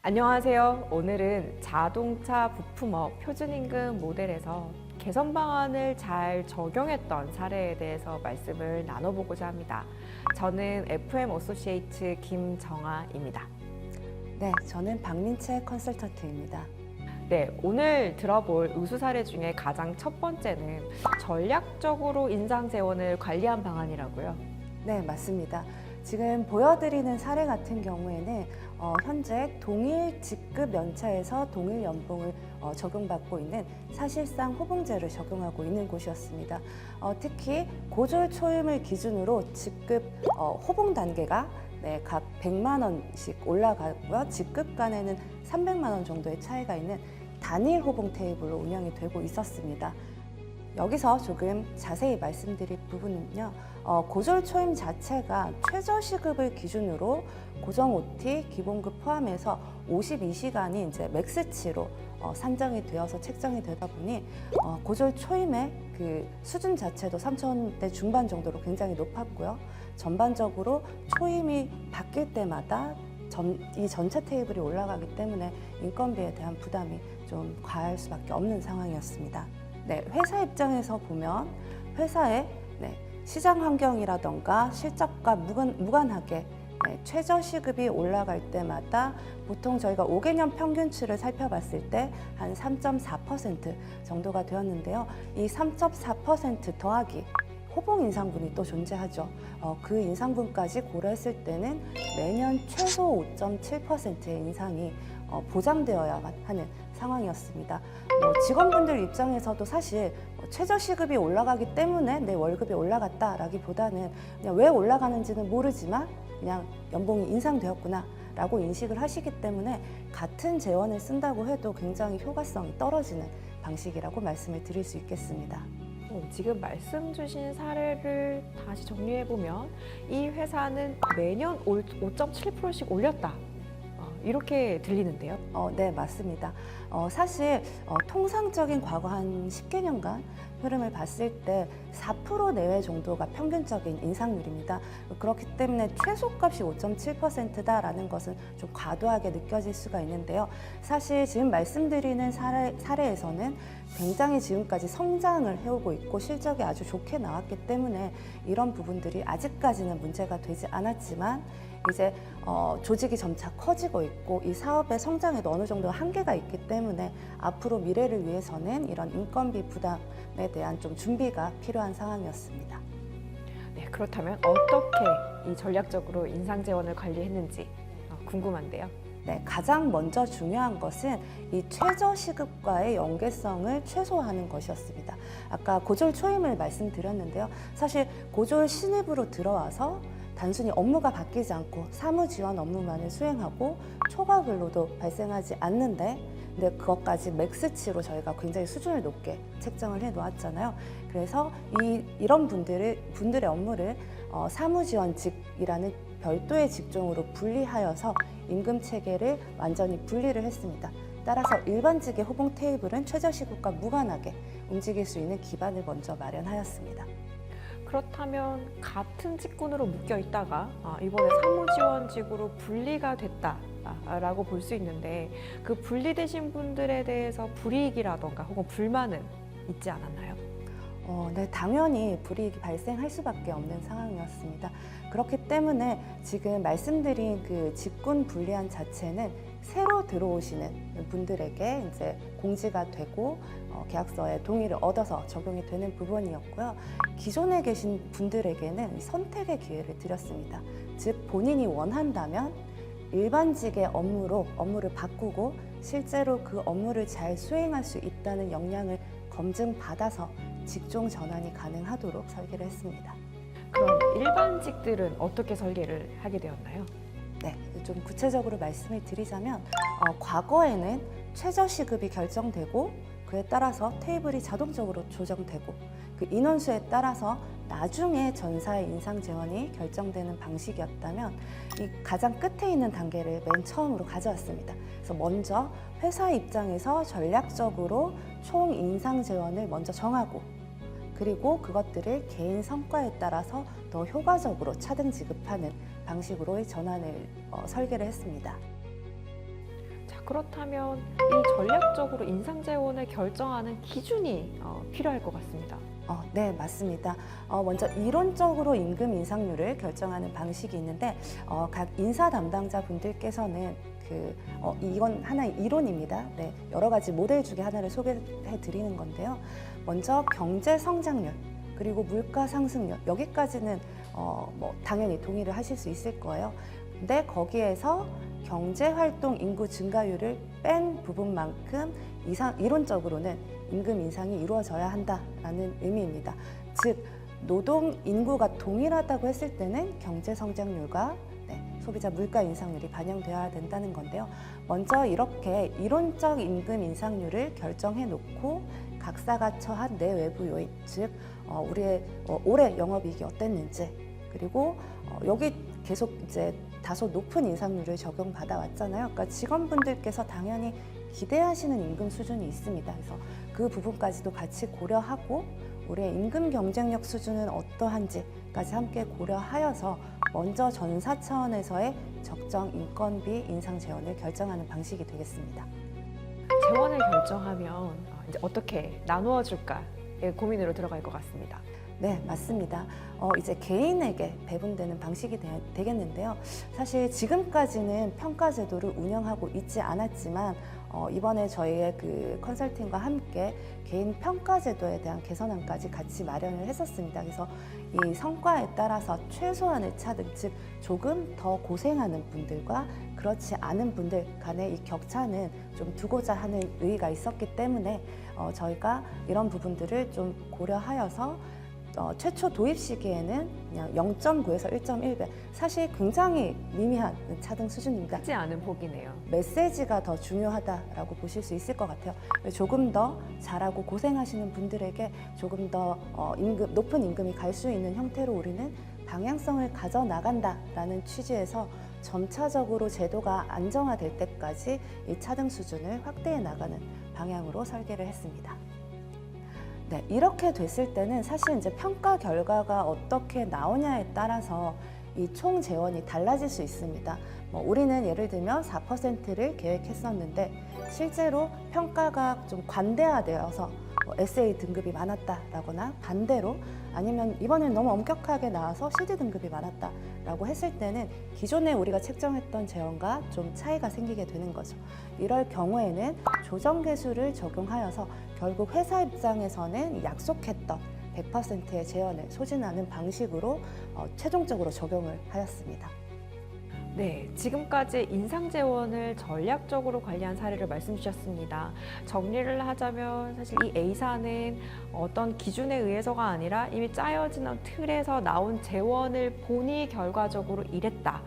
안녕하세요. 오늘은 자동차 부품업 표준임금 모델에서 개선 방안을 잘 적용했던 사례에 대해서 말씀을 나눠보고자 합니다. 저는 FM 어소시에이트 김정아입니다. 네, 저는 박민채 컨설턴트입니다. 네, 오늘 들어볼 우수 사례 중에 가장 첫 번째는 전략적으로 인상 재원을 관리한 방안이라고요. 네, 맞습니다. 지금 보여드리는 사례 같은 경우에는 현재 동일 직급 연차에서 동일 연봉을 적용받고 있는 사실상 호봉제를 적용하고 있는 곳이었습니다. 특히 고졸 초임을 기준으로 직급 호봉 단계가 각 100만 원씩 올라가고요. 직급 간에는 300만 원 정도의 차이가 있는 단일 호봉 테이블로 운영이 되고 있었습니다. 여기서 조금 자세히 말씀드릴 부분은요. 고졸 초임 자체가 최저시급을 기준으로 고정 OT, 기본급 포함해서 52시간이 이제 맥스치로 산정이 되어서 책정이 되다 보니 고졸 초임의 그 수준 자체도 3,000대 중반 정도로 굉장히 높았고요. 전반적으로 초임이 바뀔 때마다 이 전체 테이블이 올라가기 때문에 인건비에 대한 부담이 좀 과할 수밖에 없는 상황이었습니다. 네, 회사 입장에서 보면 회사의 시장 환경이라던가 실적과 무관하게 최저 시급이 올라갈 때마다 보통 저희가 5개년 평균치를 살펴봤을 때 한 3.4% 정도가 되었는데요. 이 3.4% 더하기 호봉 인상분이 또 존재하죠. 그 인상분까지 고려했을 때는 매년 최소 5.7%의 인상이 보장되어야 하는 상황이었습니다. 직원분들 입장에서도 사실 최저시급이 올라가기 때문에 내 월급이 올라갔다라기보다는 그냥 왜 올라가는지는 모르지만 그냥 연봉이 인상되었구나 라고 인식을 하시기 때문에 같은 재원을 쓴다고 해도 굉장히 효과성이 떨어지는 방식이라고 말씀을 드릴 수 있겠습니다. 지금 말씀 주신 사례를 다시 정리해보면 이 회사는 매년 5.7%씩 올렸다. 이렇게 들리는데요. 네, 맞습니다. 사실 통상적인 과거 한 10개년간 흐름을 봤을 때 4% 내외 정도가 평균적인 인상률입니다. 그렇기 때문에 최소값이 5.7%다라는 것은 좀 과도하게 느껴질 수가 있는데요. 사실 지금 말씀드리는 사례에서는 굉장히 지금까지 성장을 해오고 있고 실적이 아주 좋게 나왔기 때문에 이런 부분들이 아직까지는 문제가 되지 않았지만 이제 조직이 점차 커지고 있고 이 사업의 성장에도 어느 정도 한계가 있기 때문에 앞으로 미래를 위해서는 이런 인건비 부담에 대한 좀 준비가 필요한 상황이었습니다. 네, 그렇다면 어떻게 이 전략적으로 인상 재원을 관리했는지 궁금한데요. 네, 가장 먼저 중요한 것은 이 최저 시급과의 연계성을 최소화하는 것이었습니다. 아까 고졸 초임을 말씀드렸는데요. 사실 고졸 신입으로 들어와서 단순히 업무가 바뀌지 않고 사무 지원 업무만을 수행하고 초과 근로도 발생하지 않는데 근데 그것까지 맥스치로 저희가 굉장히 수준을 높게 책정을 해 놓았잖아요. 그래서 이런 분들의 업무를 사무지원직이라는 별도의 직종으로 분리하여서 임금 체계를 완전히 분리를 했습니다. 따라서 일반직의 호봉 테이블은 최저시급과 무관하게 움직일 수 있는 기반을 먼저 마련하였습니다. 그렇다면 같은 직군으로 묶여 있다가 이번에 사무지원직으로 분리가 됐다라고 볼 수 있는데 그 분리되신 분들에 대해서 불이익이라던가 혹은 불만은 있지 않았나요? 네, 당연히 불이익이 발생할 수밖에 없는 상황이었습니다. 그렇기 때문에 지금 말씀드린 그 직군 분리안 자체는 새로 들어오시는 분들에게 이제 공지가 되고 계약서에 동의를 얻어서 적용이 되는 부분이었고요. 기존에 계신 분들에게는 선택의 기회를 드렸습니다. 즉 본인이 원한다면 일반직의 업무를 바꾸고 실제로 그 업무를 잘 수행할 수 있다는 역량을 검증받아서 직종 전환이 가능하도록 설계를 했습니다. 그럼 일반직들은 어떻게 설계를 하게 되었나요? 네, 좀 구체적으로 말씀을 드리자면 과거에는 최저시급이 결정되고 그에 따라서 테이블이 자동적으로 조정되고 그 인원수에 따라서 나중에 전사의 인상 재원이 결정되는 방식이었다면 이 가장 끝에 있는 단계를 맨 처음으로 가져왔습니다. 그래서 먼저 회사 입장에서 전략적으로 총 인상 재원을 먼저 정하고 그리고 그것들을 개인 성과에 따라서 더 효과적으로 차등 지급하는 방식으로의 전환을 설계를 했습니다. 그렇다면 이 전략적으로 인상 재원을 결정하는 기준이 필요할 것 같습니다. 네, 맞습니다. 먼저 이론적으로 임금 인상률을 결정하는 방식이 있는데 각 인사 담당자 분들께서는 이건 하나의 이론입니다. 네, 여러 가지 모델 중에 하나를 소개해 드리는 건데요. 먼저 경제 성장률, 그리고 물가 상승률, 여기까지는 당연히 동의를 하실 수 있을 거예요. 근데 거기에서 경제 활동 인구 증가율을 뺀 부분만큼 이론적으로는 임금 인상이 이루어져야 한다라는 의미입니다. 즉, 노동 인구가 동일하다고 했을 때는 경제 성장률과 소비자 물가 인상률이 반영되어야 된다는 건데요. 먼저 이렇게 이론적 임금 인상률을 결정해 놓고 각사가 처한 내외부 요인, 즉 우리의 올해 영업이익이 어땠는지, 그리고 여기 계속 이제 다소 높은 인상률을 적용받아 왔잖아요. 그러니까 직원분들께서 당연히 기대하시는 임금 수준이 있습니다. 그래서 그 부분까지도 같이 고려하고 우리의 임금 경쟁력 수준은 어떠한지까지 함께 고려하여서 먼저 전사 차원에서의 적정 인건비 인상 재원을 결정하는 방식이 되겠습니다. 재원을 결정하면 이제 어떻게 나누어 줄까의 고민으로 들어갈 것 같습니다. 네, 맞습니다. 이제 개인에게 배분되는 방식이 되겠는데요. 사실 지금까지는 평가 제도를 운영하고 있지 않았지만 이번에 저희의 그 컨설팅과 함께 개인 평가 제도에 대한 개선안까지 같이 마련을 했었습니다. 그래서 이 성과에 따라서 최소한의 차등, 즉 조금 더 고생하는 분들과 그렇지 않은 분들 간의 이 격차는 좀 두고자 하는 의의가 있었기 때문에 저희가 이런 부분들을 좀 고려하여서 최초 도입 시기에는 그냥 0.9에서 1.1배, 사실 굉장히 미미한 차등 수준입니다. 크지 않은 폭이네요. 메시지가 더 중요하다라고 보실 수 있을 것 같아요. 조금 더 잘하고 고생하시는 분들에게 조금 더 높은 임금이 갈 수 있는 형태로 우리는 방향성을 가져나간다라는 취지에서 점차적으로 제도가 안정화될 때까지 이 차등 수준을 확대해 나가는 방향으로 설계를 했습니다. 네, 이렇게 됐을 때는 사실 이제 평가 결과가 어떻게 나오냐에 따라서 이 총 재원이 달라질 수 있습니다. 우리는 예를 들면 4%를 계획했었는데 실제로 평가가 좀 관대화되어서 SA 등급이 많았다라거나 반대로 아니면 이번엔 너무 엄격하게 나와서 CD 등급이 많았다라고 했을 때는 기존에 우리가 책정했던 재원과 좀 차이가 생기게 되는 거죠. 이럴 경우에는 조정 계수를 적용하여서 결국 회사 입장에서는 약속했던 100%의 재원을 소진하는 방식으로 최종적으로 적용을 하였습니다. 네, 지금까지 인상 재원을 전략적으로 관리한 사례를 말씀 주셨습니다. 정리를 하자면 사실 이 A사는 어떤 기준에 의해서가 아니라 이미 짜여진 틀에서 나온 재원을 보니 결과적으로 이랬다.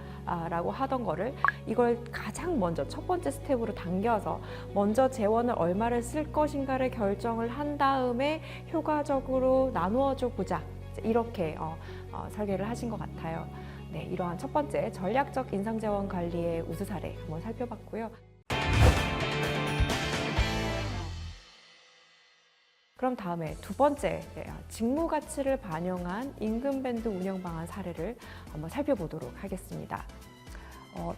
라고 하던 거를 이걸 가장 먼저 첫 번째 스텝으로 당겨서 먼저 재원을 얼마를 쓸 것인가를 결정을 한 다음에 효과적으로 나누어줘 보자, 이렇게 설계를 하신 것 같아요. 네, 이러한 첫 번째 전략적 인상재원 관리의 우수 사례 한번 살펴봤고요. 그럼 다음에 두 번째 직무 가치를 반영한 임금 밴드 운영 방안 사례를 한번 살펴보도록 하겠습니다.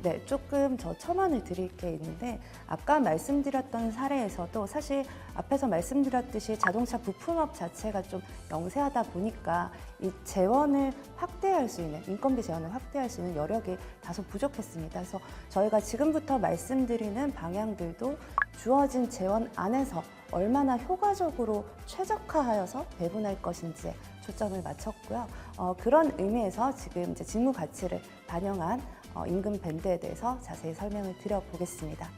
네, 조금 저 첨언을 드릴 게 있는데 아까 말씀드렸던 사례에서도 사실 앞에서 말씀드렸듯이 자동차 부품업 자체가 좀 영세하다 보니까 이 재원을 확대할 수 있는, 인건비 재원을 확대할 수 있는 여력이 다소 부족했습니다. 그래서 저희가 지금부터 말씀드리는 방향들도 주어진 재원 안에서 얼마나 효과적으로 최적화하여서 배분할 것인지에 초점을 맞췄고요. 그런 의미에서 지금 이제 직무 가치를 반영한 임금 밴드에 대해서 자세히 설명을 드려보겠습니다.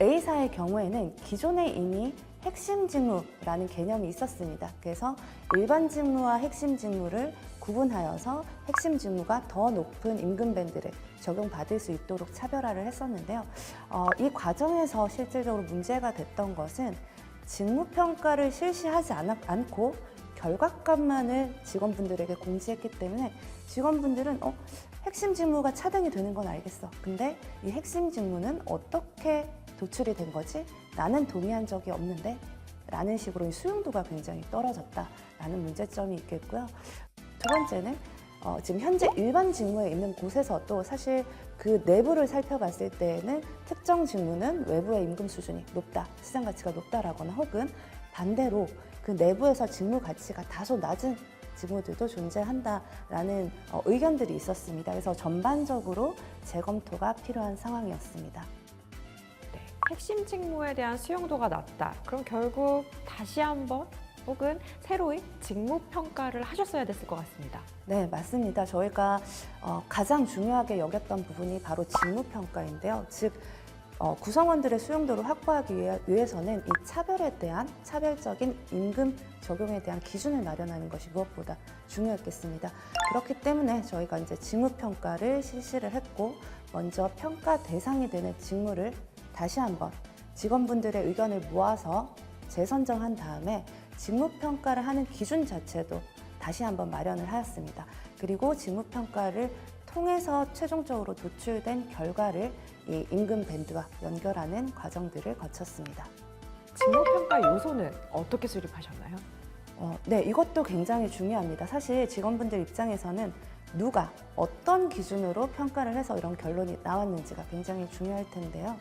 A사의 경우에는 기존에 이미 핵심 직무라는 개념이 있었습니다. 그래서 일반 직무와 핵심 직무를 구분하여서 핵심 직무가 더 높은 임금 밴드를 적용받을 수 있도록 차별화를 했었는데요. 이 과정에서 실질적으로 문제가 됐던 것은 직무평가를 실시하지 않고 결과값만을 직원분들에게 공지했기 때문에 직원분들은 핵심 직무가 차등이 되는 건 알겠어. 근데 이 핵심 직무는 어떻게 도출이 된 거지? 나는 동의한 적이 없는데? 라는 식으로 수용도가 굉장히 떨어졌다라는 문제점이 있겠고요. 두 번째는 지금 현재 일반 직무에 있는 곳에서도 사실 그 내부를 살펴봤을 때에는 특정 직무는 외부의 임금 수준이 높다, 시장 가치가 높다라거나 혹은 반대로 그 내부에서 직무 가치가 다소 낮은 직무들도 존재한다라는 의견들이 있었습니다. 그래서 전반적으로 재검토가 필요한 상황이었습니다. 네, 핵심 직무에 대한 수용도가 낮다. 그럼 결국 다시 한번 혹은 새로이 직무 평가를 하셨어야 됐을 것 같습니다. 네, 맞습니다. 저희가 가장 중요하게 여겼던 부분이 바로 직무 평가인데요. 즉 구성원들의 수용도를 확보하기 위해서는 이 차별에 대한 차별적인 임금 적용에 대한 기준을 마련하는 것이 무엇보다 중요했겠습니다. 그렇기 때문에 저희가 이제 직무 평가를 실시를 했고, 먼저 평가 대상이 되는 직무를 다시 한번 직원분들의 의견을 모아서 재선정한 다음에 직무 평가를 하는 기준 자체도 다시 한번 마련을 하였습니다. 그리고 직무 평가를 통해서 최종적으로 도출된 결과를 이 임금 밴드와 연결하는 과정들을 거쳤습니다. 직무 평가 요소는 어떻게 수립하셨나요? 네, 이것도 굉장히 중요합니다. 사실 직원분들 입장에서는 누가 어떤 기준으로 평가를 해서 이런 결론이 나왔는지가 굉장히 중요할 텐데요.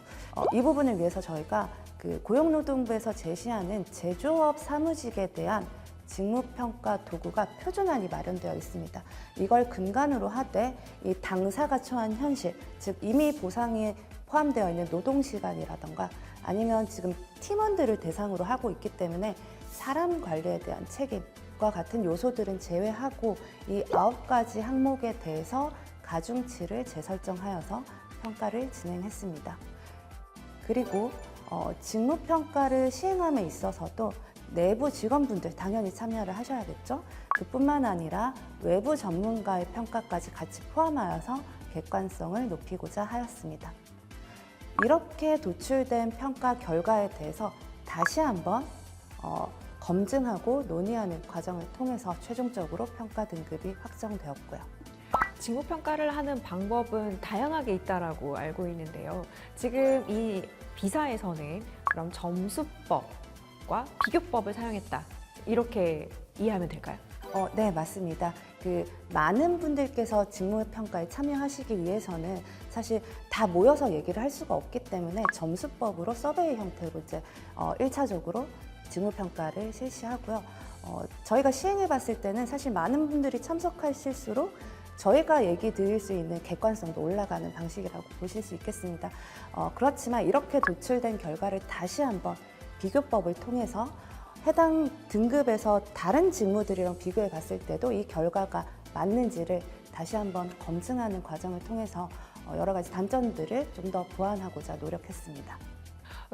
이 부분을 위해서 저희가 그 고용노동부에서 제시하는 제조업 사무직에 대한 직무평가 도구가 표준안이 마련되어 있습니다. 이걸 근간으로 하되 이 당사가 처한 현실, 즉 이미 보상에 포함되어 있는 노동시간이라던가 아니면 지금 팀원들을 대상으로 하고 있기 때문에 사람 관리에 대한 책임과 같은 요소들은 제외하고 이 9가지 항목에 대해서 가중치를 재설정하여서 평가를 진행했습니다. 그리고 직무평가를 시행함에 있어서도 내부 직원분들 당연히 참여를 하셔야겠죠. 그뿐만 아니라 외부 전문가의 평가까지 같이 포함하여서 객관성을 높이고자 하였습니다. 이렇게 도출된 평가 결과에 대해서 다시 한번 검증하고 논의하는 과정을 통해서 최종적으로 평가 등급이 확정되었고요. 직무 평가를 하는 방법은 다양하게 있다라고 알고 있는데요. 지금 이 비사에서는 그럼 점수법과 비교법을 사용했다, 이렇게 이해하면 될까요? 네, 맞습니다. 많은 분들께서 직무 평가에 참여하시기 위해서는 사실 다 모여서 얘기를 할 수가 없기 때문에 점수법으로 서베이 형태로 이제 1차적으로 직무 평가를 실시하고요. 저희가 시행해 봤을 때는 사실 많은 분들이 참석하실수록 저희가 얘기 드릴 수 있는 객관성도 올라가는 방식이라고 보실 수 있겠습니다. 그렇지만 이렇게 도출된 결과를 다시 한번 비교법을 통해서 해당 등급에서 다른 직무들이랑 비교해 봤을 때도 이 결과가 맞는지를 다시 한번 검증하는 과정을 통해서 여러 가지 단점들을 좀 더 보완하고자 노력했습니다.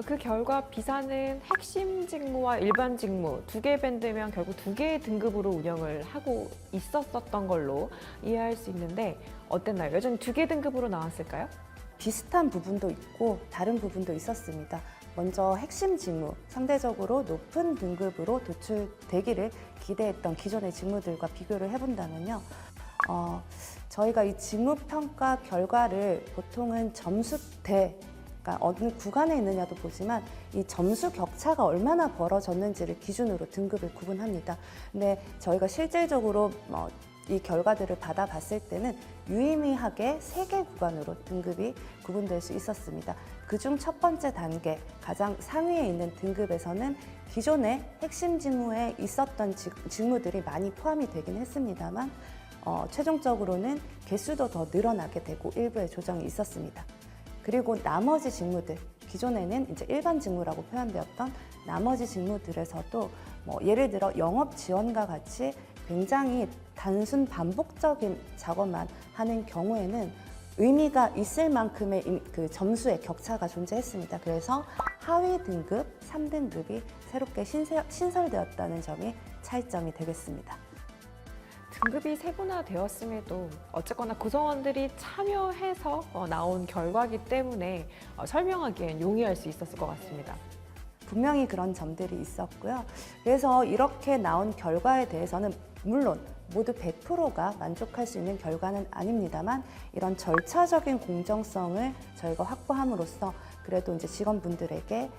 그 결과 비사는 핵심 직무와 일반 직무 두 개 밴드면 결국 두 개의 등급으로 운영을 하고 있었던 걸로 이해할 수 있는데 어땠나요? 여전히 두 개 등급으로 나왔을까요? 비슷한 부분도 있고 다른 부분도 있었습니다. 먼저 핵심 직무, 상대적으로 높은 등급으로 도출되기를 기대했던 기존의 직무들과 비교를 해본다면요. 저희가 이 직무평가 결과를 보통은 점수대, 그러니까 어느 구간에 있느냐도 보지만 이 점수 격차가 얼마나 벌어졌는지를 기준으로 등급을 구분합니다. 근데 저희가 실질적으로 이 결과들을 받아봤을 때는 유의미하게 3개 구간으로 등급이 구분될 수 있었습니다. 그중 첫 번째 단계, 가장 상위에 있는 등급에서는 기존의 핵심 직무에 있었던 직무들이 많이 포함이 되긴 했습니다만 최종적으로는 개수도 더 늘어나게 되고 일부의 조정이 있었습니다. 그리고 나머지 직무들, 기존에는 이제 일반 직무라고 표현되었던 나머지 직무들에서도 예를 들어 영업 지원과 같이 굉장히 단순 반복적인 작업만 하는 경우에는 의미가 있을 만큼의 그 점수의 격차가 존재했습니다. 그래서 하위 등급 3등급이 새롭게 신설되었다는 점이 차이점이 되겠습니다. 등급이 세분화되었음에도 어쨌거나 구성원들이 참여해서 나온 결과이기 때문에 설명하기엔 용이할 수 있었을 것 같습니다. 분명히 그런 점들이 있었고요. 그래서 이렇게 나온 결과에 대해서는 물론 모두 100%가 만족할 수 있는 결과는 아닙니다만 이런 절차적인 공정성을 저희가 확보함으로써 그래도 이제 직원분들에게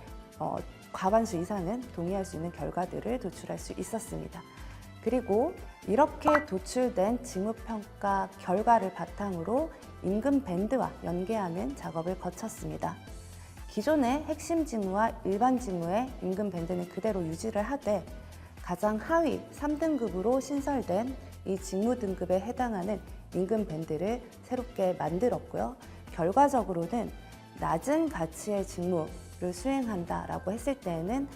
과반수 이상은 동의할 수 있는 결과들을 도출할 수 있었습니다. 그리고 이렇게 도출된 직무평가 결과를 바탕으로 임금 밴드와 연계하는 작업을 거쳤습니다. 기존의 핵심 직무와 일반 직무의 임금 밴드는 그대로 유지를 하되 가장 하위 3등급으로 신설된 이 직무 등급에 해당하는 임금 밴드를 새롭게 만들었고요. 결과적으로는 낮은 가치의 직무를 수행한다라고 했을 때에는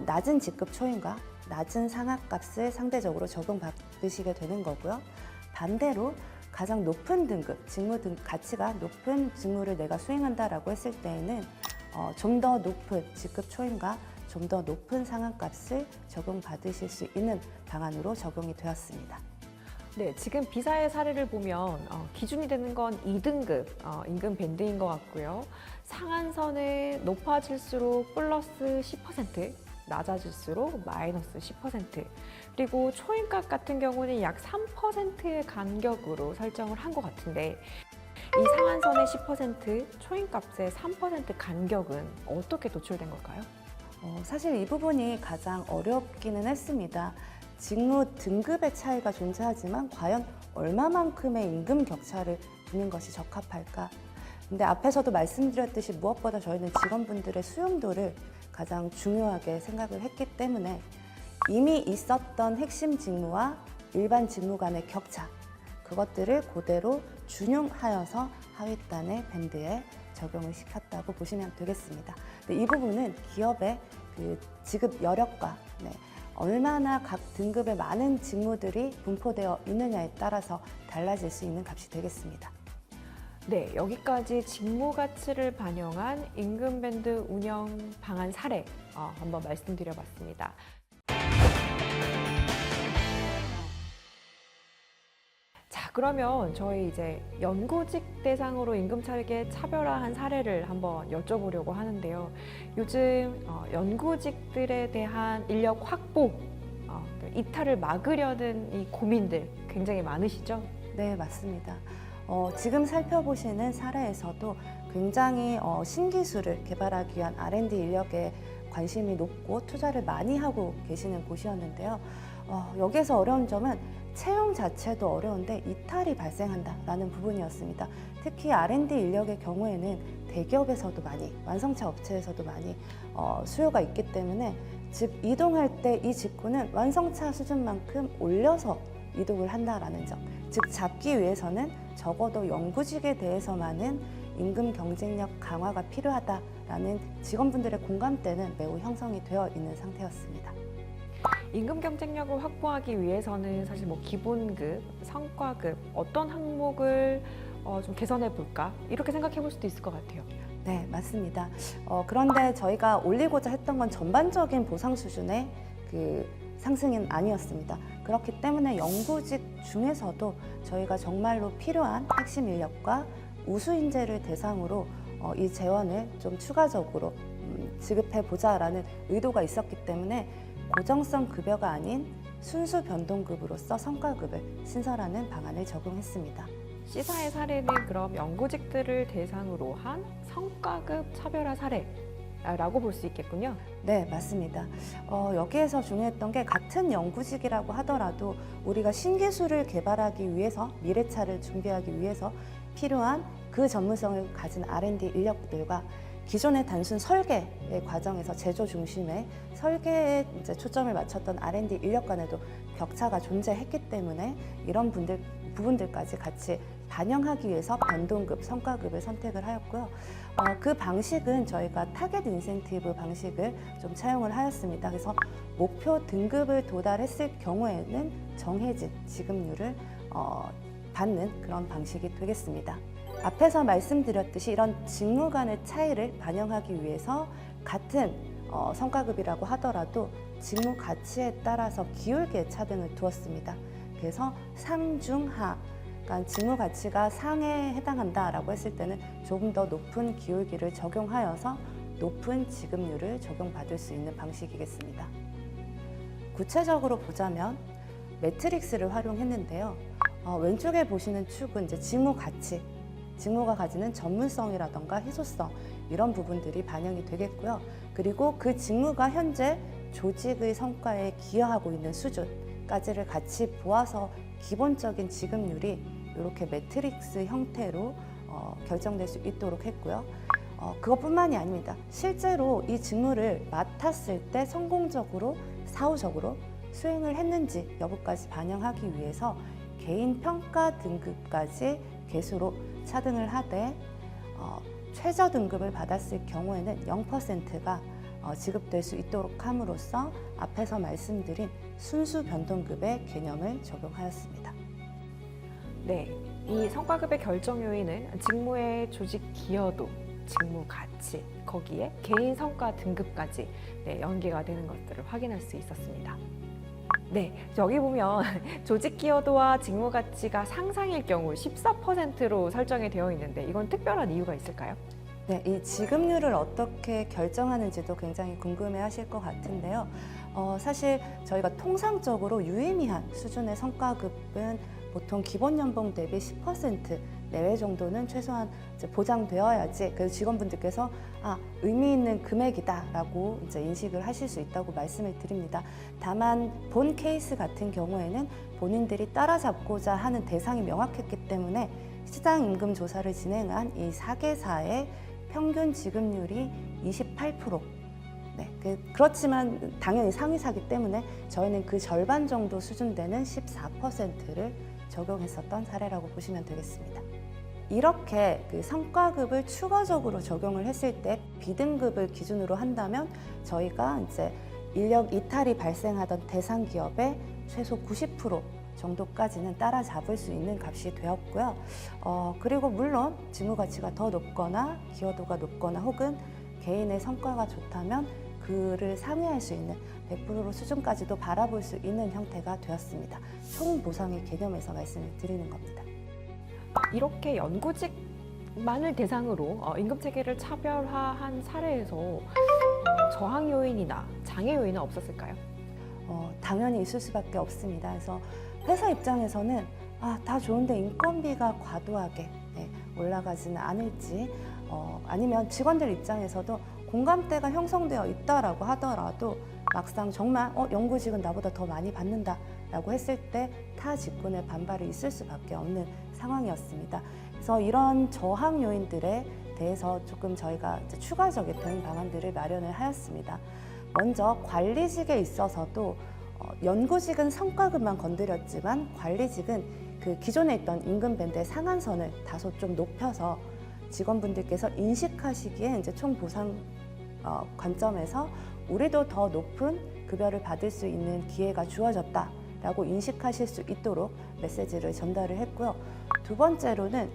낮은 직급 초임과 낮은 상한값을 상대적으로 적용받으시게 되는 거고요. 반대로 가장 높은 등급, 가치가 높은 직무를 내가 수행한다라고 했을 때에는 좀 더 높은 직급 초임과 좀 더 높은 상한값을 적용받으실 수 있는 방안으로 적용이 되었습니다. 네, 지금 비사의 사례를 보면 기준이 되는 건 2등급 임금 밴드인 것 같고요. 상한선이 높아질수록 플러스 10%, 낮아질수록 마이너스 10%, 그리고 초임값 같은 경우는 약 3%의 간격으로 설정을 한 것 같은데 이 상한선의 10%, 초임값의 3% 간격은 어떻게 도출된 걸까요? 사실 이 부분이 가장 어렵기는 했습니다. 직무 등급의 차이가 존재하지만 과연 얼마만큼의 임금 격차를 두는 것이 적합할까? 근데 앞에서도 말씀드렸듯이 무엇보다 저희는 직원분들의 수용도를 가장 중요하게 생각을 했기 때문에 이미 있었던 핵심 직무와 일반 직무 간의 격차, 그것들을 그대로 준용하여서 하위단의 밴드에 적용을 시켰다고 보시면 되겠습니다. 이 부분은 기업의 그 지급 여력과 얼마나 각 등급의 많은 직무들이 분포되어 있느냐에 따라서 달라질 수 있는 값이 되겠습니다. 네, 여기까지 직무 가치를 반영한 임금 밴드 운영 방안 사례 한번 말씀드려봤습니다. 자, 그러면 저희 이제 연구직 대상으로 임금 차익의 차별화한 사례를 한번 여쭤보려고 하는데요. 요즘 연구직들에 대한 인력 확보, 이탈을 막으려는 이 고민들 굉장히 많으시죠? 네, 맞습니다. 지금 살펴보시는 사례에서도 굉장히 신기술을 개발하기 위한 R&D 인력에 관심이 높고 투자를 많이 하고 계시는 곳이었는데요. 여기에서 어려운 점은 채용 자체도 어려운데 이탈이 발생한다라는 부분이었습니다. 특히 R&D 인력의 경우에는 대기업에서도 많이, 완성차 업체에서도 많이 수요가 있기 때문에 즉 이동할 때 이 직군은 완성차 수준만큼 올려서 이동을 한다라는 점, 즉 잡기 위해서는 적어도 연구직에 대해서만은 임금 경쟁력 강화가 필요하다라는 직원분들의 공감대는 매우 형성이 되어 있는 상태였습니다. 임금 경쟁력을 확보하기 위해서는 사실 뭐 기본급, 성과급 어떤 항목을 좀 개선해 볼까 이렇게 생각해 볼 수도 있을 것 같아요. 네, 맞습니다. 그런데 저희가 올리고자 했던 건 전반적인 보상 수준의 그 상승은 아니었습니다. 그렇기 때문에 연구직 중에서도 저희가 정말로 필요한 핵심 인력과 우수 인재를 대상으로 이 재원을 좀 추가적으로 지급해 보자라는 의도가 있었기 때문에 고정성 급여가 아닌 순수 변동급으로서 성과급을 신설하는 방안을 적용했습니다. C사의 사례는 그럼 연구직들을 대상으로 한 성과급 차별화 사례라고 볼 수 있겠군요. 네, 맞습니다. 여기에서 중요했던 게 같은 연구직이라고 하더라도 우리가 신기술을 개발하기 위해서, 미래차를 준비하기 위해서 필요한 그 전문성을 가진 R&D 인력들과 기존의 단순 설계의 과정에서 제조 중심의 설계에 이제 초점을 맞췄던 R&D 인력 간에도 격차가 존재했기 때문에 이런 부분들까지 같이 반영하기 위해서 변동급, 성과급을 선택을 하였고요. 그 방식은 저희가 타겟 인센티브 방식을 좀 차용을 하였습니다. 그래서 목표 등급을 도달했을 경우에는 정해진 지급률을 받는 그런 방식이 되겠습니다. 앞에서 말씀드렸듯이 이런 직무 간의 차이를 반영하기 위해서 같은 성과급이라고 하더라도 직무 가치에 따라서 기울기의 차등을 두었습니다. 그래서 상중하, 그러니까 직무 가치가 상에 해당한다라고 했을 때는 조금 더 높은 기울기를 적용하여서 높은 지급률을 적용받을 수 있는 방식이겠습니다. 구체적으로 보자면 매트릭스를 활용했는데요. 왼쪽에 보시는 축은 이제 직무 가치, 직무가 가지는 전문성이라던가 희소성 이런 부분들이 반영이 되겠고요. 그리고 그 직무가 현재 조직의 성과에 기여하고 있는 수준, 가지를 같이 보아서 기본적인 지급률이 이렇게 매트릭스 형태로 결정될 수 있도록 했고요. 그것뿐만이 아닙니다. 실제로 이 직무를 맡았을 때 성공적으로 사후적으로 수행을 했는지 여부까지 반영하기 위해서 개인 평가 등급까지 개수로 차등을 하되 최저 등급을 받았을 경우에는 0%가 지급될 수 있도록 함으로써 앞에서 말씀드린 순수 변동급의 개념을 적용하였습니다. 네, 이 성과급의 결정 요인은 직무의 조직 기여도, 직무 가치, 거기에 개인 성과 등급까지 연계가 되는 것들을 확인할 수 있었습니다. 네, 여기 보면 조직 기여도와 직무 가치가 상상일 경우 14%로 설정이 되어 있는데 이건 특별한 이유가 있을까요? 네, 이 지급률을 어떻게 결정하는지도 굉장히 궁금해하실 것 같은데요. 사실 저희가 통상적으로 유의미한 수준의 성과급은 보통 기본 연봉 대비 10% 내외 정도는 최소한 이제 보장되어야지 그래서 직원분들께서 의미 있는 금액이다라고 이제 인식을 하실 수 있다고 말씀을 드립니다. 다만 본 케이스 같은 경우에는 본인들이 따라잡고자 하는 대상이 명확했기 때문에 시장 임금 조사를 진행한 이 4개사의 평균 지급률이 28%. 네, 그렇지만 당연히 상위사기 때문에 저희는 그 절반 정도 수준 되는 14%를 적용했었던 사례라고 보시면 되겠습니다. 이렇게 그 성과급을 추가적으로 적용을 했을 때 B등급을 기준으로 한다면 저희가 이제 인력 이탈이 발생하던 대상 기업의 최소 90% 정도까지는 따라잡을 수 있는 값이 되었고요. 그리고 물론 직무 가치가 더 높거나 기여도가 높거나 혹은 개인의 성과가 좋다면 그를 상회할 수 있는 100% 수준까지도 바라볼 수 있는 형태가 되었습니다. 총 보상의 개념에서 말씀을 드리는 겁니다. 이렇게 연구직만을 대상으로 임금 체계를 차별화한 사례에서 저항 요인이나 장애 요인은 없었을까요? 당연히 있을 수밖에 없습니다. 그래서 회사 입장에서는 다 좋은데 인건비가 과도하게 올라가지는 않을지 아니면 직원들 입장에서도 공감대가 형성되어 있다라고 하더라도 막상 정말 연구직은 나보다 더 많이 받는다라고 했을 때 타 직군의 반발이 있을 수밖에 없는 상황이었습니다. 그래서 이런 저항 요인들에 대해서 조금 저희가 이제 추가적인 대응 방안들을 마련을 하였습니다. 먼저 관리직에 있어서도 연구직은 성과급만 건드렸지만 관리직은 그 기존에 있던 임금 밴드의 상한선을 다소 좀 높여서 직원분들께서 인식하시기에 이제 총 보상 관점에서 우리도 더 높은 급여를 받을 수 있는 기회가 주어졌다라고 인식하실 수 있도록 메시지를 전달을 했고요. 두 번째로는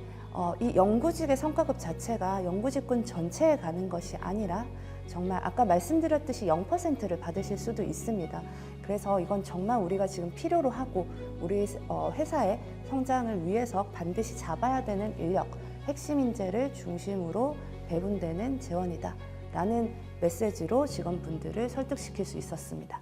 이 연구직의 성과급 자체가 연구직군 전체에 가는 것이 아니라 정말 아까 말씀드렸듯이 0%를 받으실 수도 있습니다. 그래서 이건 정말 우리가 지금 필요로 하고 우리 회사의 성장을 위해서 반드시 잡아야 되는 인력, 핵심 인재를 중심으로 배분되는 재원이다 라는 메시지로 직원분들을 설득시킬 수 있었습니다.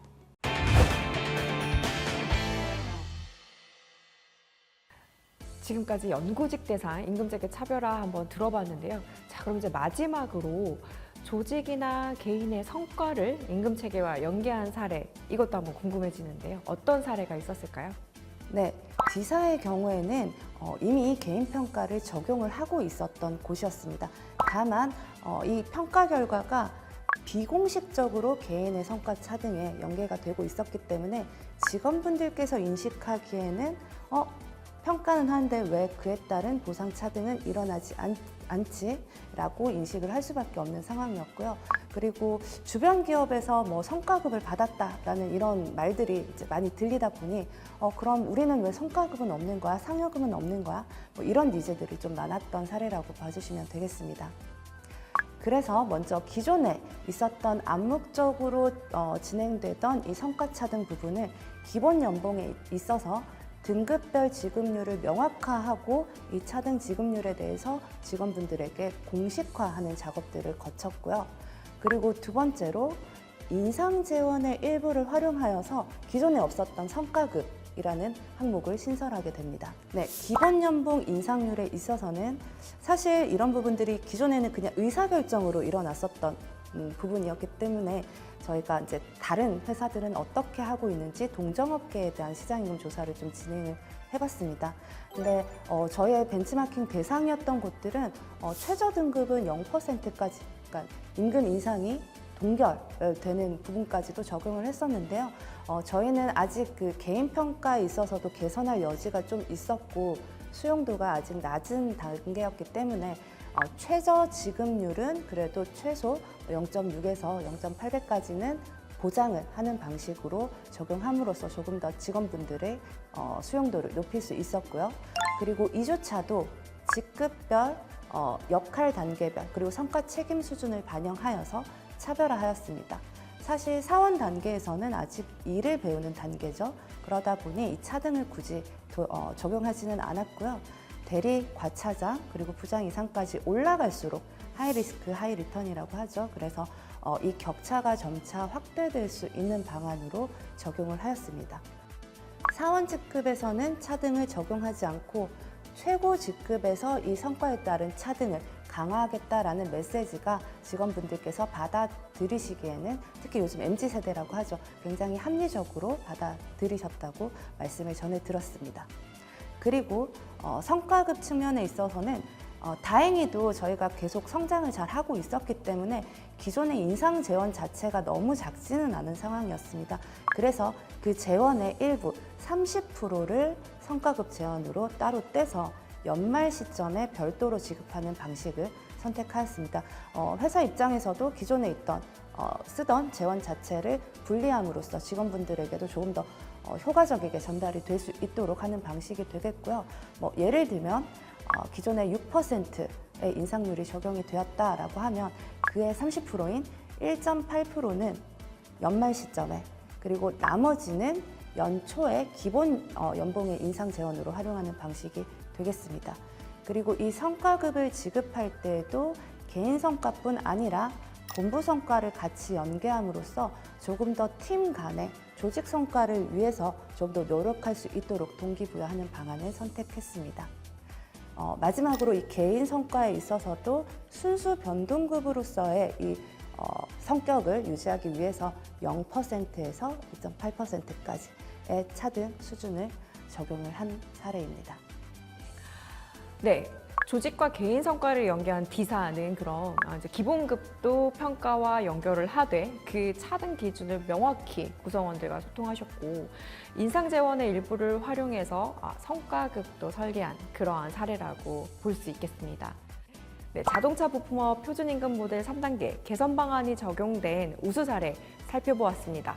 지금까지 연구직 대상 임금체계 차별화 한번 들어봤는데요. 자, 그럼 이제 마지막으로 조직이나 개인의 성과를 임금체계와 연계한 사례, 이것도 한번 궁금해지는데요. 어떤 사례가 있었을까요? 네, D사의 경우에는 이미 개인 평가를 적용을 하고 있었던 곳이었습니다. 다만 이 평가 결과가 비공식적으로 개인의 성과 차등에 연계가 되고 있었기 때문에 직원분들께서 인식하기에는 평가는 하는데 왜 그에 따른 보상 차등은 일어나지 않지라고 인식을 할 수밖에 없는 상황이었고요. 그리고 주변 기업에서 뭐 성과급을 받았다라는 이런 말들이 이제 많이 들리다 보니 그럼 우리는 왜 성과급은 없는 거야? 상여금은 없는 거야? 뭐 이런 니즈들이 좀 많았던 사례라고 봐주시면 되겠습니다. 그래서 먼저 기존에 있었던 암묵적으로 진행되던 이 성과 차등 부분을 기본 연봉에 있어서 등급별 지급률을 명확화하고 이 차등 지급률에 대해서 직원분들에게 공식화하는 작업들을 거쳤고요. 그리고 두 번째로 인상 재원의 일부를 활용하여서 기존에 없었던 성과급이라는 항목을 신설하게 됩니다. 네, 기본 연봉 인상률에 있어서는 사실 이런 부분들이 기존에는 그냥 의사결정으로 일어났었던 부분이었기 때문에 저희가 이제 다른 회사들은 어떻게 하고 있는지 동종업계에 대한 시장임금 조사를 좀 진행을 해봤습니다. 근데 저희의 벤치마킹 대상이었던 곳들은 최저 등급은 0%까지, 그러니까 임금 인상이 동결되는 부분까지도 적용을 했었는데요. 저희는 아직 그 개인 평가에 있어서도 개선할 여지가 좀 있었고 수용도가 아직 낮은 단계였기 때문에 최저 지급률은 그래도 최소 0.6에서 0.8배까지는 보장을 하는 방식으로 적용함으로써 조금 더 직원분들의 수용도를 높일 수 있었고요. 그리고 2주차도 직급별, 역할 단계별, 그리고 성과 책임 수준을 반영하여서 차별화하였습니다. 사실 사원 단계에서는 아직 일을 배우는 단계죠. 그러다 보니 이 차등을 굳이 적용하지는 않았고요. 대리, 과차장, 그리고 부장 이상까지 올라갈수록 하이 리스크, 하이 리턴이라고 하죠. 그래서 이 격차가 점차 확대될 수 있는 방안으로 적용을 하였습니다. 사원 직급에서는 차등을 적용하지 않고 최고 직급에서 이 성과에 따른 차등을 강화하겠다라는 메시지가 직원분들께서 받아들이시기에는 특히 요즘 MZ세대라고 하죠. 굉장히 합리적으로 받아들이셨다고 말씀을 전해 들었습니다. 그리고 성과급 측면에 있어서는 다행히도 저희가 계속 성장을 잘 하고 있었기 때문에 기존의 인상 재원 자체가 너무 작지는 않은 상황이었습니다. 그래서 그 재원의 일부 30%를 성과급 재원으로 따로 떼서 연말 시점에 별도로 지급하는 방식을 선택하였습니다. 회사 입장에서도 기존에 쓰던 재원 자체를 분리함으로써 직원분들에게도 조금 더 효과적이게 전달이 될 수 있도록 하는 방식이 되겠고요. 예를 들면 기존에 6%의 인상률이 적용이 되었다라고 하면 그의 30%인 1.8%는 연말 시점에, 그리고 나머지는 연초에 기본 연봉의 인상 재원으로 활용하는 방식이 되겠습니다. 그리고 이 성과급을 지급할 때에도 개인 성과뿐 아니라 본부 성과를 같이 연계함으로써 조금 더 팀 간의 조직 성과를 위해서 좀 더 노력할 수 있도록 동기부여하는 방안을 선택했습니다. 마지막으로 이 개인 성과에 있어서도 순수 변동급으로서의 이 성격을 유지하기 위해서 0%에서 2.8%까지의 차등 수준을 적용을 한 사례입니다. 네. 조직과 개인 성과를 연계한 D사는 그럼 이제 기본급도 평가와 연결을 하되 그 차등 기준을 명확히 구성원들과 소통하셨고 인상 재원의 일부를 활용해서 성과급도 설계한 그러한 사례라고 볼 수 있겠습니다. 네, 자동차 부품업 표준임금 모델 3단계 개선 방안이 적용된 우수 사례 살펴보았습니다.